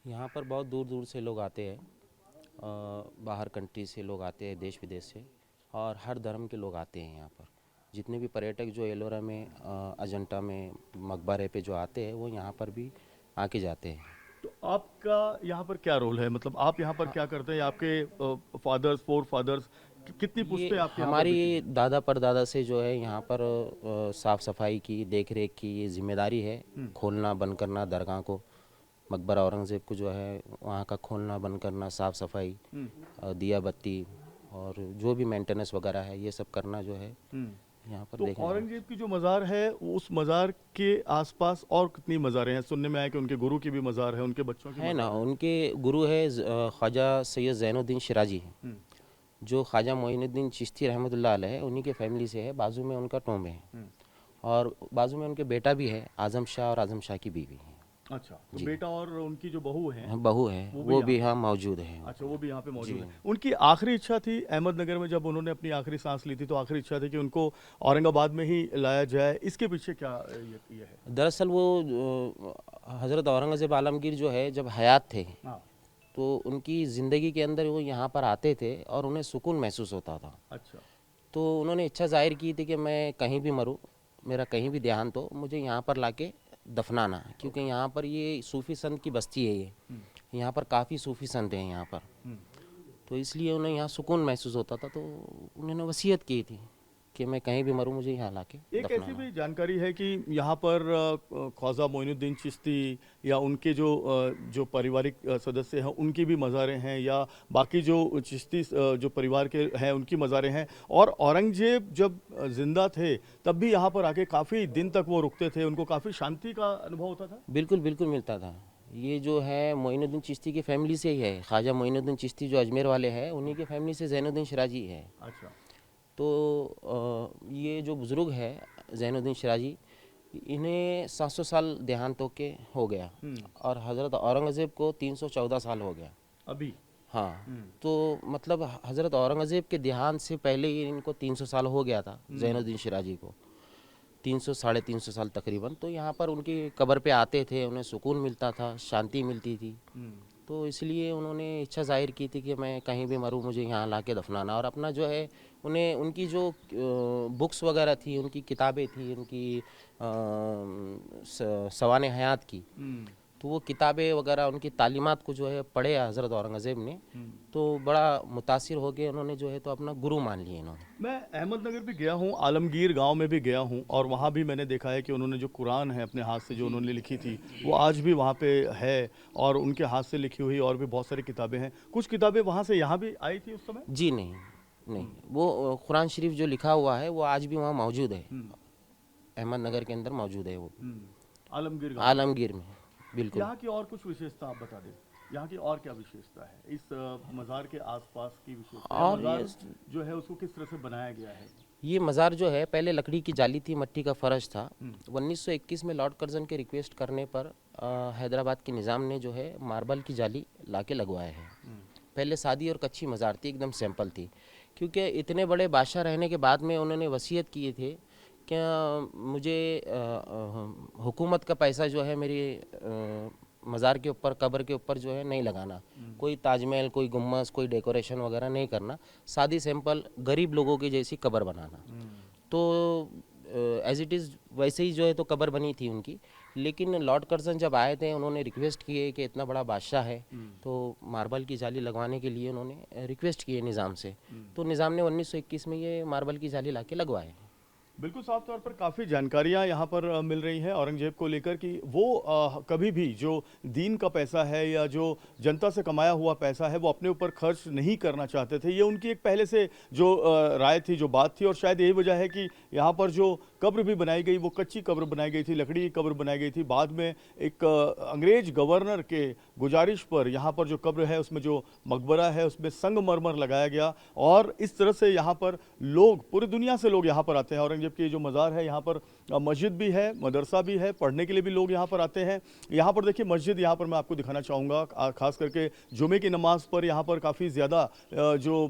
यहाँ पर बहुत दूर दूर से लोग आते हैं। बाहर कंट्री से लोग आते हैं, देश विदेश से, और हर धर्म के लोग आते हैं यहाँ पर। जितने भी पर्यटक जो एलोरा में, अजंता में, मकबरे पे जो आते हैं वो यहाँ पर भी आके जाते हैं। तो आपका यहाँ पर क्या रोल है? मतलब आप यहाँ पर हाँ, क्या करते हैं? आपके फादर्स, फोर फादर्स, कितनी ये पुश्तें आपके यहाँ पर बीती हमारी हैं? दादा परदादा से जो है यहाँ पर साफ़ सफाई की, देख रेख की ये जिम्मेदारी है। हम्म। खोलना बंद करना दरगाह को, मकबरा औरंगज़ेब को जो है वहाँ का खोलना बंद करना, साफ़ सफाई, हम्म। दिया बत्ती और जो भी मेंटेनेंस वगैरह है ये सब करना जो है हम्म। यहाँ पर तो देखने को। औरंगजेब की जो मज़ार है, उस मज़ार के आसपास और कितनी मज़ारें हैं? सुनने में आया कि उनके गुरु की भी मज़ार है, उनके बच्चों की है ना, मज़ार है। उनके गुरु है ख्वाजा सैयद ज़ैनुद्दीन शिराजी, हम्म। जो ख्वाजा मोइनुद्दीन चिश्ती रहमतुल्लाह अलैह है, उन्हीं के फैमिली से है। बाजू में उनका टॉम्ब है हम्म। और बाजू में उनके बेटा भी है, आज़म शाह, और आज़म शाह की बीवी है। अच्छा, तो जी, बेटा और उनकी जो बहू है, हाँ, बहू है, वो भी वो यहाँ भी पे? यहाँ मौजूद है। अच्छा, वो भी यहाँ पे जी। मौजूद है। उनकी आखिरी इच्छा थी अहमदनगर में, जब उन्होंने अपनी आखिरी सांस ली थी, तो आखिरी इच्छा थी कि उनको औरंगाबाद में ही लाया जाए। इसके पीछे क्या ये है? दरअसल वो हज़रत औरंगज़ेब आलमगीर जो है जब हयात थे हाँ। तो उनकी ज़िंदगी के अंदर वो यहाँ पर आते थे और उन्हें सुकून महसूस होता था। अच्छा। तो उन्होंने इच्छा ज़ाहिर की थी कि मैं कहीं भी मरूं, मेरा कहीं भी देहांत हो, मुझे यहाँ पर लाके दफनाना है, क्योंकि ओके। यहाँ पर ये सूफ़ी संत की बस्ती है। ये हम्म। यहाँ पर काफ़ी सूफ़ी संत हैं यहाँ पर, हम्म। तो इसलिए उन्हें यहाँ सुकून महसूस होता था। तो उन्होंने वसीयत की थी कि मैं कहीं भी मरूं, मुझे यहाँ लाके एक ऐसी दफनाना भी है। जानकारी है कि यहाँ पर ख्वाजा मोइनुद्दीन चिश्ती या उनके जो पारिवारिक सदस्य हैं, उनकी भी मज़ारें हैं, या बाकी जो चिश्ती जो परिवार के हैं उनकी मज़ारें हैं। और औरंगजेब जब ज़िंदा थे तब भी यहाँ पर आके काफ़ी दिन तक वो रुकते थे, उनको काफ़ी शांति का अनुभव होता था। बिल्कुल बिल्कुल मिलता था। ये जो है मोइनुद्दीन चिश्ती की फैमिली से ही है। ख्वाजा मोइनुद्दीन चिश्ती जो अजमेर वाले हैं, उन्हीं की फैमिली से ज़ैनुद्दीन शिराजी है। अच्छा। तो ये जो बुज़ुर्ग है ज़ैनुद्दीन शिराजी, इन्हें 700 साल देहांत होके हो गया, हम्म। और हज़रत औरंगज़ेब को 314 साल हो गया। अभी। हाँ, हम्म। तो मतलब हज़रत औरंगज़ेब के देहांत से पहले ही इनको 300 साल हो गया था, हम्म। ज़ैनुद्दीन शिराजी को 300 साढ़े 300 साल तकरीबन। तो यहाँ पर उनकी कब्र पे आते थे, उन्हें सुकून मिलता था, शांति मिलती थी। हम्म। तो इसलिए उन्होंने इच्छा ज़ाहिर की थी कि मैं कहीं भी मरूं, मुझे यहाँ ला के दफनाना। और अपना जो है, उन्हें उनकी जो बुक्स वगैरह थी, उनकी किताबें थी, उनकी सवाने हयात की, हम्म। तो वो किताबें वगैरह उनकी तालीमात को जो है पढ़े हज़रत औरंगज़ेब ने, हम्म। तो बड़ा मुतासिर हो गए। उन्होंने जो है तो अपना गुरु मान लिए इन्होंने। मैं अहमदनगर भी गया हूँ, आलमगीर गांव में भी गया हूँ, और वहाँ भी मैंने देखा है कि उन्होंने जो कुरान है अपने हाथ से जो जी उन्होंने जी लिखी थी, वो आज भी वहाँ पे है। और उनके हाथ से लिखी हुई और भी बहुत सारी किताबें हैं। कुछ किताबें वहाँ से यहाँ भी आई थी उस समय। जी, नहीं नहीं, हम्म। वो कुरान शरीफ जो लिखा हुआ है वो आज भी वहाँ मौजूद है, हम्म। अहमदनगर के अंदर मौजूद है वो, आलमगीर गांव में। आलमगीर में। बिल्कुल। यहाँ की और कुछ विशेषता आप बता दें। यहाँ की और क्या विशेषता है, इस मज़ार के आसपास की विशेषता, या और मज़ार जो है उसको किस तरह से बनाया गया है? ये मज़ार जो है पहले लकड़ी की जाली थी, मट्टी का फ़र्श था। हम्म। 1921 में लॉर्ड कर्जन के रिक्वेस्ट करने पर हैदराबाद के निज़ाम ने जो है मार्बल की जाली लाके लगवाया है। हम्म। पहले सादी और कच्ची मज़ार थी, एकदम सिंपल थी, क्योंकि इतने बड़े बादशाह रहने के बाद में उन्होंने वसीयत किए थे क्या मुझे हुकूमत का पैसा जो है मेरी मज़ार के ऊपर, कब्र के ऊपर जो है नहीं लगाना, हम्म। कोई ताजमहल, कोई गुम्बद, कोई डेकोरेशन वगैरह नहीं करना, सादी सिंपल गरीब लोगों की जैसी कब्र बनाना। हम्म। तो एज इट इज़ वैसे ही जो है तो कब्र बनी थी उनकी। लेकिन लॉर्ड कर्जन जब आए थे, उन्होंने रिक्वेस्ट किए कि इतना बड़ा बादशाह है, हम्म। तो मार्बल की जाली लगवाने के लिए उन्होंने रिक्वेस्ट किए निज़ाम से। हम्म। तो निज़ाम ने 1921 में ये मार्बल की जाली लाके लगवाए। बिल्कुल साफ तौर पर काफ़ी जानकारियां यहाँ पर मिल रही हैं औरंगजेब को लेकर, कि वो कभी भी जो दीन का पैसा है या जो जनता से कमाया हुआ पैसा है वो अपने ऊपर खर्च नहीं करना चाहते थे। ये उनकी एक पहले से जो राय थी, जो बात थी, और शायद यही वजह है कि यहाँ पर जो कब्र भी बनाई गई वो कच्ची कब्र बनाई गई थी, लकड़ी की कब्र बनाई गई थी। बाद में एक अंग्रेज गवर्नर के गुजारिश पर यहाँ पर जो कब्र है उसमें जो मकबरा है उसमें संगमरमर लगाया गया, और इस तरह से यहाँ पर लोग, पूरी दुनिया से लोग यहाँ पर आते हैं। औरंगजेब की जो मज़ार है यहाँ पर मस्जिद भी है, मदरसा भी है, पढ़ने के लिए भी लोग यहाँ पर आते हैं। यहाँ पर देखिए मस्जिद, यहाँ पर मैं आपको दिखाना चाहूँगा, खास करके जुमे की नमाज पर यहाँ पर काफ़ी ज़्यादा जो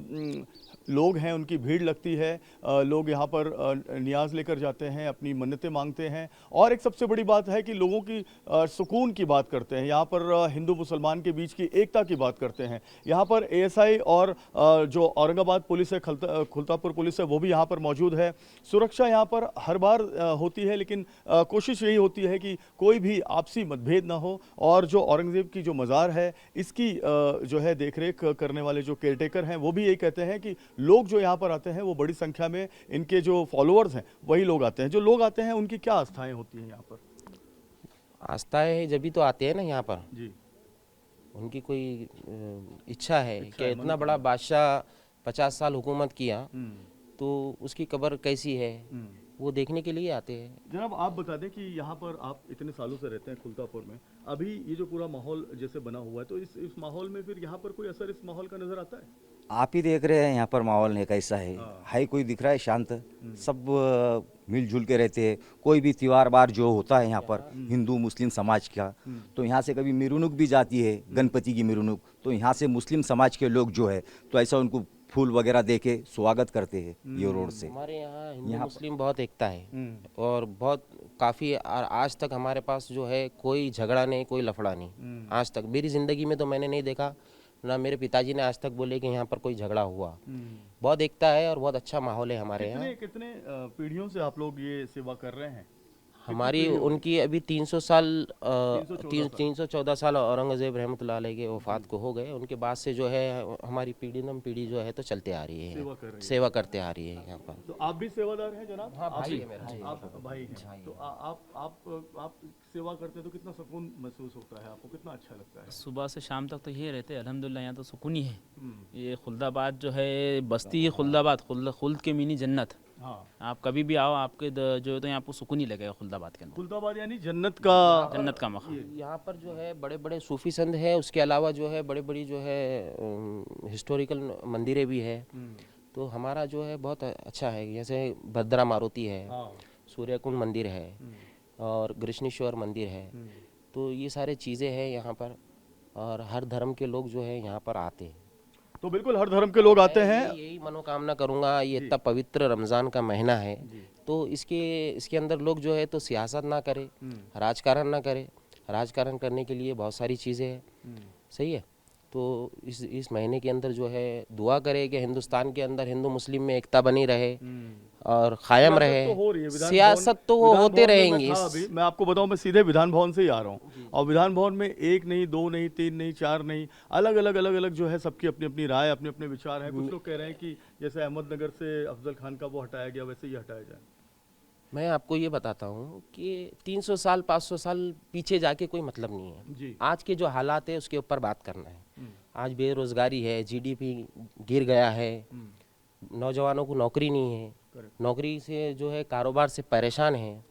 लोग हैं उनकी भीड़ लगती है। लोग यहाँ पर नियाज लेकर जाते हैं, अपनी मन्नतें मांगते हैं। और एक सबसे बड़ी बात है कि लोगों की सुकून की बात करते हैं, यहाँ पर हिंदू मुसलमान के बीच की एकता की बात करते हैं। यहाँ पर एएसआई और जो औरंगाबाद पुलिस है, खुलतापुर पुलिस है, वो भी यहाँ पर मौजूद है। सुरक्षा यहाँ पर हर बार होती है, लेकिन कोशिश यही होती है कि कोई भी आपसी मतभेद ना हो। और जो औरंगजेब की जो मज़ार है, इसकी जो है देखरेख करने वाले जो केयरटेकर हैं, वो भी यही कहते हैं कि लोग जो यहाँ पर आते हैं वो बड़ी संख्या में, इनके जो फॉलोअर्स हैं वही लोग आते हैं। जो लोग आते हैं उनकी क्या आस्थाएं होती हैं यहाँ पर? आस्थाएं जब भी तो आते हैं ना यहाँ पर, जी, उनकी कोई इच्छा है कि इतना बड़ा बादशाह 50 साल हुकूमत किया, तो उसकी कब्र कैसी है वो देखने के लिए आते हैं। जनाब आप बता दें कि यहाँ पर आप इतने सालों से रहते हैं खुलतापुर में, अभी ये जो पूरा माहौल जैसे बना हुआ है, तो इस माहौल में फिर यहाँ पर कोई असर इस माहौल का नजर आता है? आप ही देख रहे हैं यहाँ पर माहौल है कैसा है कोई दिख रहा है शांत, सब मिलजुल के रहते हैं। कोई भी त्योहार बार जो होता है यहाँ पर हिंदू मुस्लिम समाज का, तो यहाँ से कभी मिरुनुक भी जाती है, गणपति की मिरुनुक, तो यहाँ से मुस्लिम समाज के लोग जो है तो ऐसा उनको फूल वगैरह दे के स्वागत करते हैं ये रोड से। हमारे यहाँ हिंदू मुस्लिम बहुत एकता है और बहुत काफ़ी आज तक हमारे पास जो है कोई झगड़ा नहीं, कोई लफड़ा नहीं। आज तक मेरी ज़िंदगी में तो मैंने नहीं देखा, ना मेरे पिताजी ने आज तक बोले कि यहाँ पर कोई झगड़ा हुआ। बहुत एकता है और बहुत अच्छा माहौल है हमारे यहाँ। कितने पीढ़ियों से आप लोग ये सेवा कर रहे हैं? हमारी उनकी अभी 300 साल 314 साल औरंगजेब रहमतुल्लाह अलैह के वफात को हो गए। उनके बाद से जो है हमारी पीढ़ी दम पीढ़ी जो है तो चलते आ रही है, सेवा करते आ रही है यहाँ पर। तो आप भी सेवादार हैं जनाब? हाँ, भाई है मेरा। आप भाई हैं, तो आप सेवा करते हैं तो कितना सुकून महसूस होता है आपको, कितना अच्छा लगता है? सुबह से शाम तक तो ये रहते हैं अल्हम्दुलिल्लाह, यहाँ तो सुकून ही है। ये खुलदाबाद जो है बस्ती है, खुलदाबाद खुल्द के मिनी जन्नत। हाँ, आप कभी भी आओ, आपके जो है तो यहाँ आपको सुकून ही लगेगा खुलदाबाद के अंदर, खुलदाबाद यानी जन्नत का मकाम। यहाँ पर जो है बड़े बड़े सूफी संत है, उसके अलावा जो है बड़े बड़ी जो है हिस्टोरिकल मंदिरें भी है। तो हमारा जो है बहुत अच्छा है, जैसे भद्रा मारुति है, सूर्यकुंड मंदिर है और कृष्णेश्वर मंदिर है। तो ये सारे चीज़ें हैं यहाँ पर और हर धर्म के लोग जो है यहाँ पर आते हैं। तो बिल्कुल हर धर्म के लोग आते हैं। यही मनोकामना करूँगा, ये इतना पवित्र रमज़ान का महीना है, तो इसके अंदर लोग जो है तो सियासत ना करे, राजकारण ना करे। राजकारण करने के लिए बहुत सारी चीज़ें हैं, सही है। तो इस महीने के अंदर जो है दुआ करे कि हिंदुस्तान के अंदर हिंदू मुस्लिम में एकता बनी रहे और कायम रहे। सियासत तो वो होते रहेंगी। अभी मैं आपको बताऊं, मैं सीधे विधान भवन से ही आ रहा हूं और विधान भवन में एक नहीं, दो नहीं, तीन नहीं, चार नहीं, अलग अलग जो है सबकी अपनी अपनी राय, अपने अपने विचार हैं। कुछ लोग कह रहे हैं कि जैसे अहमदनगर से अफजल खान का वो हटाया गया, वैसे ही हटाया जाए। मैं आपको ये बताता हूँ कि 300 साल 500 साल पीछे जाके कोई मतलब नहीं है जी। आज के जो हालात है उसके ऊपर बात करना है। आज बेरोजगारी है, जीडीपी गिर गया है, नौजवानों को नौकरी नहीं है, नौकरी से जो है कारोबार से परेशान है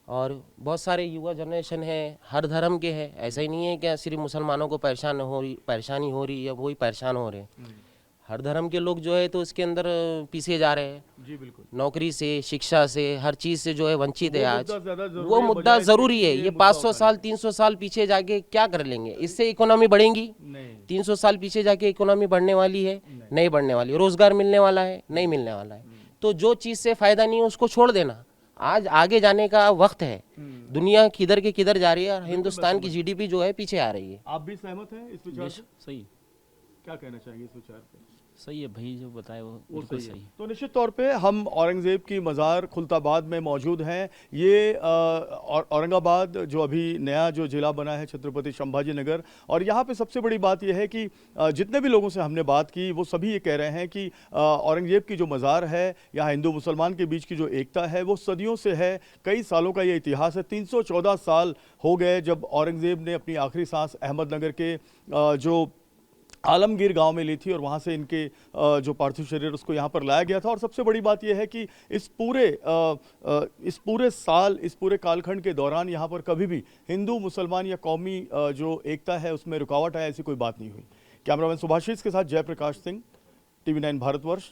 और बहुत सारे युवा जनरेशन है, हर धर्म के हैं। ऐसा ही नहीं है कि सिर्फ मुसलमानों को परेशानी हो रही या वही परेशान हो रहे हैं। हर धर्म के लोग जो है तो इसके अंदर पीछे जा रहे हैं। जी बिल्कुल। नौकरी से, शिक्षा से, हर चीज़ से जो है वंचित है आज। वो मुद्दा ज़रूरी है। ये 500 साल 300 साल पीछे जाके क्या कर लेंगे? इससे इकोनॉमी बढ़ेगी? नहीं। 300 साल पीछे जाके इकोनॉमी बढ़ने वाली है? नहीं बढ़ने वाली। रोजगार मिलने वाला है? नहीं मिलने वाला है। तो जो चीज़ से फायदा नहीं है उसको छोड़ देना। आज आगे जाने का वक्त है। दुनिया किधर के किधर जा रही है और हिंदुस्तान की जीडीपी जो है पीछे आ रही है। आप भी सहमत हैं इस विचार से? सही क्या कहना चाहेंगे इस विचार पे? सही है भाई, जो बताए वो बिल्कुल सही है। तो निश्चित तौर पे हम औरंगजेब की मज़ार खुलताबाद में मौजूद हैं। ये औरंगाबाद जो अभी नया जो ज़िला बना है छत्रपति संभाजी नगर, और यहाँ पे सबसे बड़ी बात यह है कि जितने भी लोगों से हमने बात की वो सभी ये कह रहे हैं कि औरंगजेब की जो मज़ार है, यहाँ हिंदू मुसलमान के बीच की जो एकता है वो सदियों से है। कई सालों का ये इतिहास है। 314 साल हो गए जब औरंगजेब ने अपनी आखिरी सांस अहमदनगर के जो आलमगीर गांव में ली थी और वहां से इनके जो पार्थिव शरीर उसको यहाँ पर लाया गया था। और सबसे बड़ी बात यह है कि इस पूरे साल, इस पूरे कालखंड के दौरान यहाँ पर कभी भी हिंदू मुसलमान या कौमी जो एकता है उसमें रुकावट आए, ऐसी कोई बात नहीं हुई। कैमरामैन सुभाषिस के साथ जयप्रकाश सिंह, TV9 भारतवर्ष,